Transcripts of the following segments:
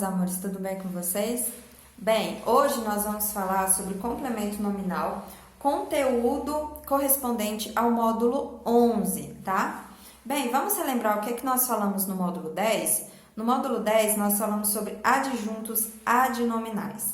meus amores, tudo bem com vocês? Bem, hoje nós vamos falar sobre complemento nominal, conteúdo correspondente ao módulo 11, tá? Bem, vamos relembrar o que nós falamos no módulo 10? No módulo 10, nós falamos sobre adjuntos adnominais.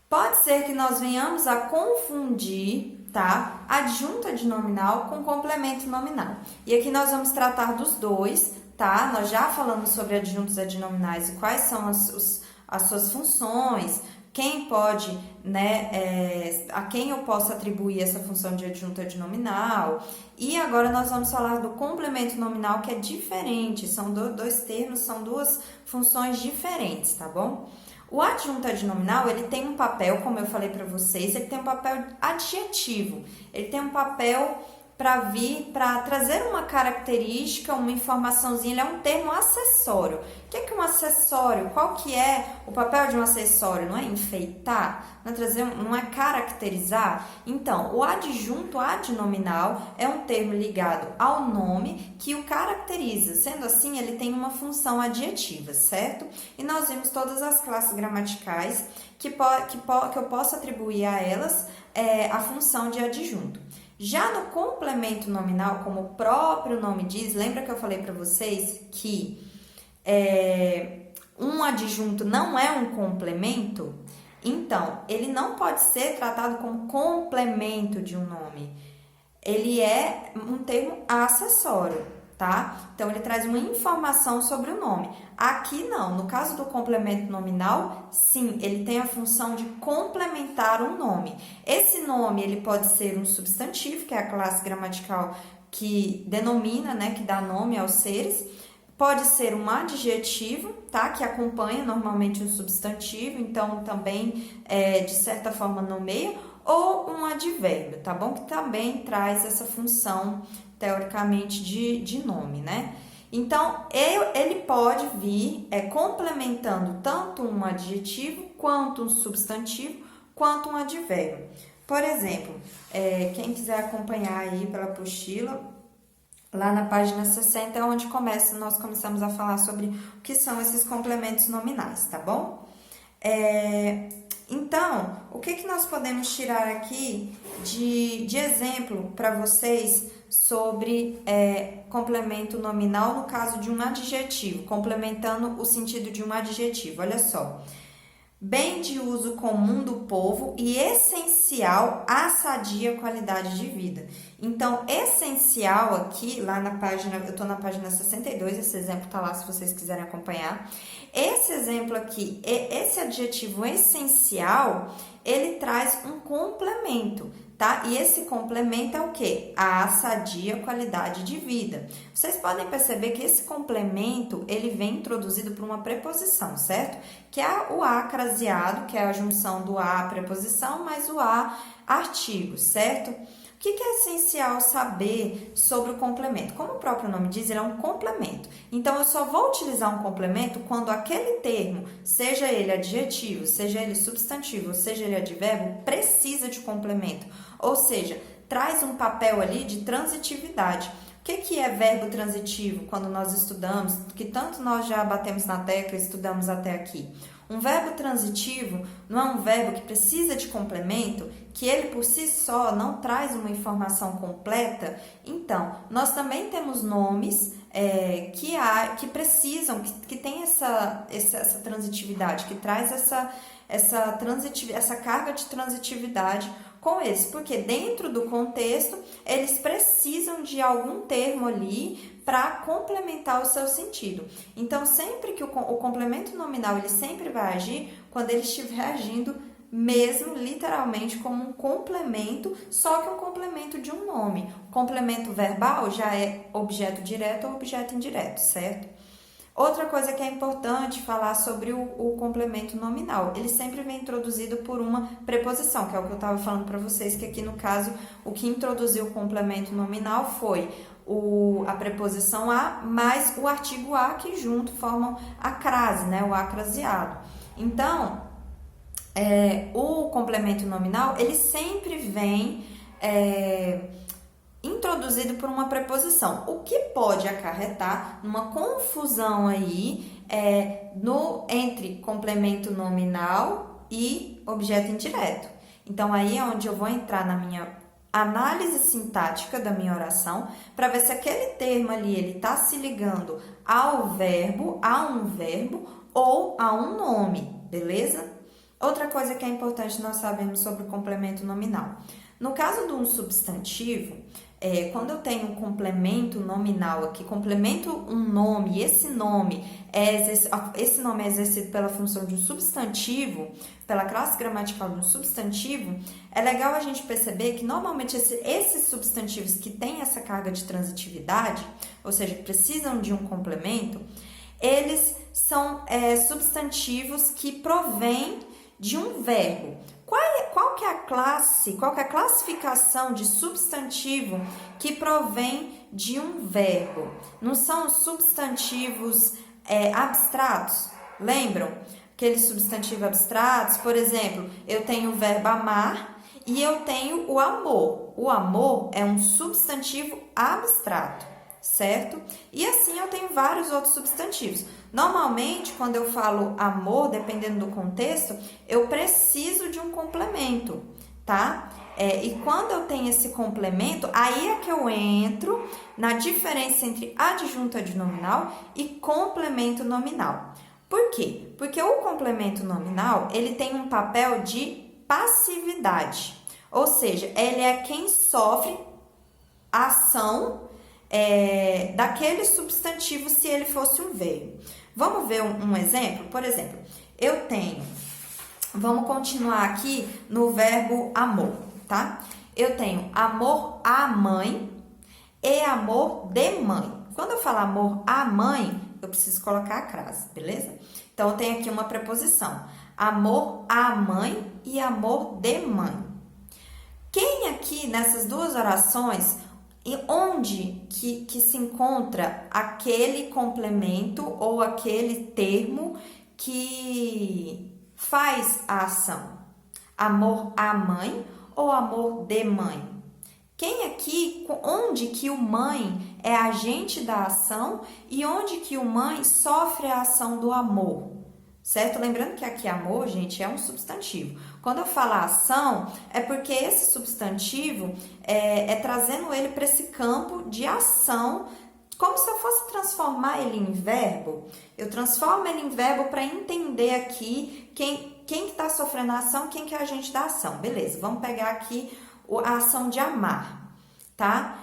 Pode ser que nós venhamos a confundir, tá? Adjunto adnominal com complemento nominal. E aqui nós vamos tratar dos dois, tá? Nós já falamos sobre adjuntos adnominais e quais são as suas funções, quem pode, a quem eu posso atribuir essa função de adjunto adnominal. E agora nós vamos falar do complemento nominal, que é diferente, são dois termos, são duas funções diferentes, tá bom? O adjunto adnominal, ele tem um papel, como eu falei para vocês, ele tem um papel adjetivo, ele tem um papel para trazer uma característica, uma informaçãozinha, ele é um termo acessório. O que é um acessório? Qual que é o papel de um acessório? Não é enfeitar? Não é caracterizar? Então, o adjunto adnominal é um termo ligado ao nome que o caracteriza. Sendo assim, ele tem uma função adjetiva, certo? E nós vimos todas as classes gramaticais que eu posso atribuir a elas a função de adjunto. Já no complemento nominal, como o próprio nome diz, lembra que eu falei para vocês que um adjunto não é um complemento? Então, ele não pode ser tratado como complemento de um nome. Ele é um termo acessório, tá? Então, ele traz uma informação sobre o nome. Aqui não, no caso do complemento nominal, sim, ele tem a função de complementar um nome. Esse nome, ele pode ser um substantivo, que é a classe gramatical que denomina, que dá nome aos seres. Pode ser um adjetivo, tá? Que acompanha normalmente um substantivo, então também, de certa forma, nomeia. Ou um advérbio, tá bom? Que também traz essa função, teoricamente, de nome, né? Então, ele pode vir complementando tanto um adjetivo, quanto um substantivo, quanto um advérbio. Por exemplo, quem quiser acompanhar aí pela apostila, lá na página 60 é onde nós começamos a falar sobre o que são esses complementos nominais, tá bom? Então, o que nós podemos tirar aqui de exemplo para vocês sobre complemento nominal no caso de um adjetivo, complementando o sentido de um adjetivo? Olha só. Bem de uso comum do povo e essencial à sadia qualidade de vida. Então, essencial aqui, lá na página, eu estou na página 62, esse exemplo está lá se vocês quiserem acompanhar. Esse exemplo aqui, esse adjetivo essencial, ele traz um complemento, tá? E esse complemento é o quê? A sadia qualidade de vida. Vocês podem perceber que esse complemento, ele vem introduzido por uma preposição, certo? Que é o a craseado, que é a junção do a preposição, mais o a artigo, certo? O que é essencial saber sobre o complemento? Como o próprio nome diz, ele é um complemento. Então, eu só vou utilizar um complemento quando aquele termo, seja ele adjetivo, seja ele substantivo, seja ele advérbio, precisa de complemento. Ou seja, traz um papel ali de transitividade. O que é verbo transitivo quando nós estudamos, que tanto nós já batemos na tecla e estudamos até aqui? Um verbo transitivo não é um verbo que precisa de complemento, que ele por si só não traz uma informação completa. Então, nós também temos nomes que precisam, que tem essa transitividade, que traz essa carga de transitividade com eles, porque dentro do contexto eles precisam de algum termo ali para complementar o seu sentido. Então, sempre que o complemento nominal, ele sempre vai agir quando ele estiver agindo mesmo literalmente como um complemento, só que um complemento de um nome. O complemento verbal já é objeto direto ou objeto indireto, certo? Outra coisa que é importante falar sobre o complemento nominal, ele sempre vem introduzido por uma preposição, que é o que eu estava falando para vocês, que aqui no caso, o que introduziu o complemento nominal foi a preposição a mais o artigo a, que junto formam a crase, o a craseado. Então, o complemento nominal, ele sempre vem introduzido por uma preposição, o que pode acarretar numa confusão aí entre complemento nominal e objeto indireto. Então, aí é onde eu vou entrar na minha análise sintática da minha oração para ver se aquele termo ali ele está se ligando ao verbo, a um verbo ou a um nome, beleza? Outra coisa que é importante nós sabermos sobre o complemento nominal. No caso de um substantivo, quando eu tenho um complemento nominal aqui, complemento um nome, e esse nome é exercido pela função de um substantivo, pela classe gramatical de um substantivo, é legal a gente perceber que normalmente esses substantivos que têm essa carga de transitividade, ou seja, precisam de um complemento, eles são substantivos que provêm de um verbo. Qual que é a classificação de substantivo que provém de um verbo? Não são substantivos abstratos? Lembram? Aqueles substantivos abstratos, por exemplo, eu tenho o verbo amar e eu tenho o amor. O amor é um substantivo abstrato, certo? E assim eu tenho vários outros substantivos. Normalmente, quando eu falo amor, dependendo do contexto, eu preciso de um complemento, tá? E quando eu tenho esse complemento, aí é que eu entro na diferença entre adjunto adnominal e complemento nominal. Por quê? Porque o complemento nominal, ele tem um papel de passividade, ou seja, ele é quem sofre a ação daquele substantivo se ele fosse um verbo. Vamos ver um exemplo? Por exemplo, eu tenho, vamos continuar aqui no verbo amor, tá? Eu tenho amor à mãe e amor de mãe. Quando eu falo amor à mãe, eu preciso colocar a crase, beleza? Então, eu tenho aqui uma preposição, amor à mãe e amor de mãe. Quem aqui nessas duas orações, e onde que se encontra aquele complemento ou aquele termo que faz a ação? Amor à mãe ou amor de mãe? Quem aqui, onde que o mãe é agente da ação e onde que o mãe sofre a ação do amor? Certo? Lembrando que aqui amor, gente, é um substantivo. Quando eu falo ação, é porque esse substantivo trazendo ele para esse campo de ação, como se eu fosse transformar ele em verbo. Eu transformo ele em verbo para entender aqui quem está sofrendo a ação, quem que é agente da ação. Beleza, vamos pegar aqui a ação de amar, tá?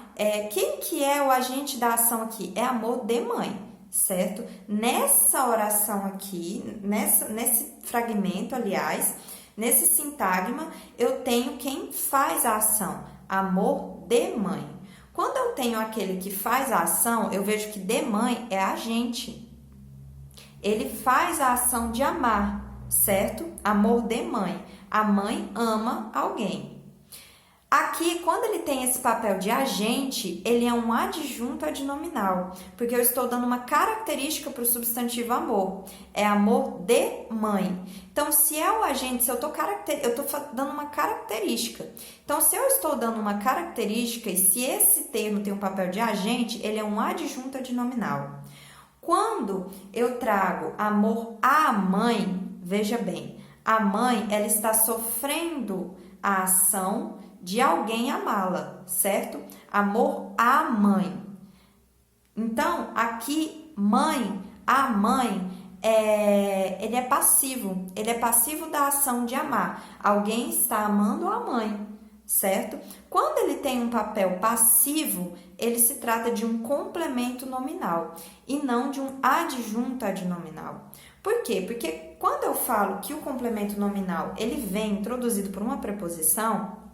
Quem que é o agente da ação aqui? É amor de mãe. Certo? Nessa oração aqui, nesse fragmento, aliás, nesse sintagma, eu tenho quem faz a ação, amor de mãe. Quando eu tenho aquele que faz a ação, eu vejo que de mãe é agente. Ele faz a ação de amar, certo? Amor de mãe. A mãe ama alguém. Aqui, quando ele tem esse papel de agente, ele é um adjunto adnominal, porque eu estou dando uma característica para o substantivo amor. É amor de mãe. Então, se é o agente, se eu estou dando uma característica. Então, se eu estou dando uma característica e se esse termo tem um papel de agente, ele é um adjunto adnominal. Quando eu trago amor à mãe, veja bem, a mãe, ela está sofrendo a ação de alguém amá-la, certo? Amor à mãe. Então, aqui, mãe, a mãe, ele é passivo. Ele é passivo da ação de amar. Alguém está amando a mãe, certo? Quando ele tem um papel passivo, ele se trata de um complemento nominal e não de um adjunto adnominal. Por quê? Porque quando eu falo que o complemento nominal, ele vem introduzido por uma preposição,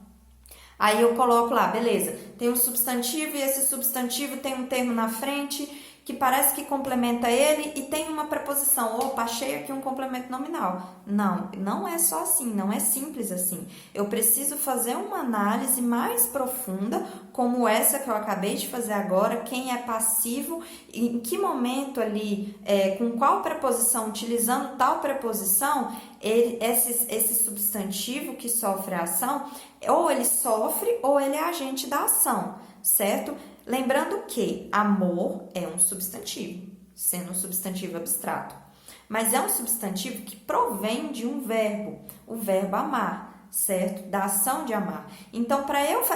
aí eu coloco lá, beleza, tem um substantivo e esse substantivo tem um termo na frente que parece que complementa ele e tem uma preposição. Opa, achei aqui um complemento nominal. Não, não é só assim, não é simples assim. Eu preciso fazer uma análise mais profunda, como essa que eu acabei de fazer agora, quem é passivo, em que momento ali, com qual preposição, utilizando tal preposição, esse substantivo que sofre a ação, ou ele sofre ou ele é agente da ação. certo? Lembrando que amor é um substantivo, sendo um substantivo abstrato, mas é um substantivo que provém de um verbo, o verbo amar, certo? Da ação de amar. Então,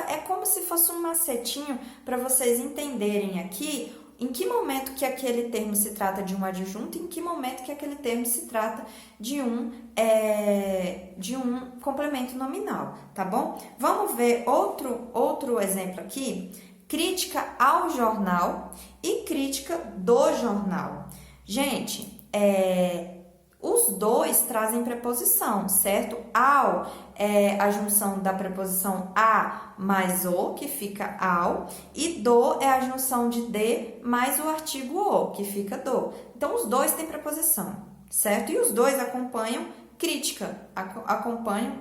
é como se fosse um macetinho para vocês entenderem aqui em que momento que aquele termo se trata de um adjunto e em que momento que aquele termo se trata de um complemento nominal, tá bom? Vamos ver outro exemplo aqui. Crítica ao jornal e crítica do jornal. Gente, os dois trazem preposição, certo? Ao é a junção da preposição a mais o, que fica ao, e do é a junção de de mais o artigo o, que fica do. Então, os dois têm preposição, certo? E os dois acompanham crítica, acompanham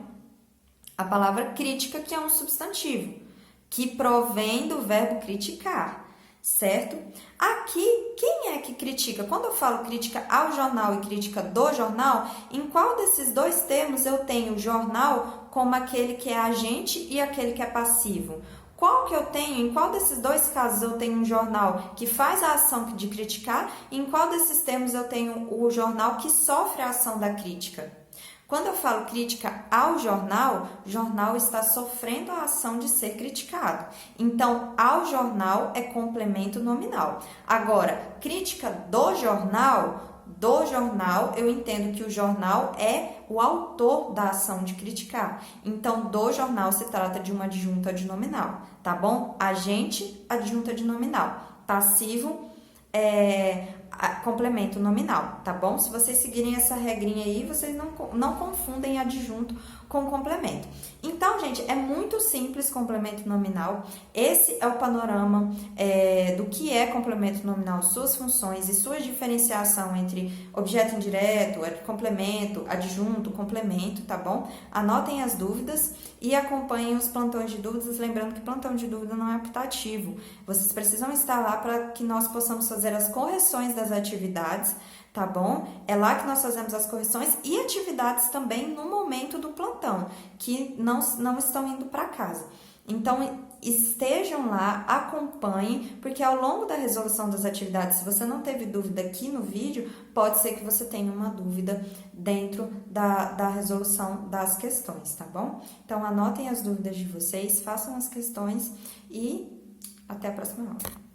a palavra crítica, que é um substantivo, que provém do verbo criticar, certo? Aqui, quem é que critica? Quando eu falo crítica ao jornal e crítica do jornal, em qual desses dois termos eu tenho o jornal como aquele que é agente e aquele que é passivo? Qual que eu tenho? Em qual desses dois casos eu tenho um jornal que faz a ação de criticar? E em qual desses termos eu tenho o jornal que sofre a ação da crítica? Quando eu falo crítica ao jornal, o jornal está sofrendo a ação de ser criticado. Então, ao jornal é complemento nominal. Agora, crítica do jornal, eu entendo que o jornal é o autor da ação de criticar. Então, do jornal se trata de uma adjunta adnominal, tá bom? Agente, adjunta adnominal. Passivo, complemento nominal, tá bom? Se vocês seguirem essa regrinha aí, vocês não confundem adjunto com complemento. Então, gente, é muito simples complemento nominal. Esse é o panorama do que é complemento nominal, suas funções e sua diferenciação entre objeto indireto, complemento, adjunto, complemento, tá bom? Anotem as dúvidas e acompanhem os plantões de dúvidas, lembrando que plantão de dúvida não é optativo. Vocês precisam estar lá para que nós possamos fazer as correções das atividades, tá bom? É lá que nós fazemos as correções e atividades também no momento do plantão, que não estão indo para casa. Então, estejam lá, acompanhem, porque ao longo da resolução das atividades, se você não teve dúvida aqui no vídeo, pode ser que você tenha uma dúvida dentro da resolução das questões, tá bom? Então, anotem as dúvidas de vocês, façam as questões e até a próxima aula.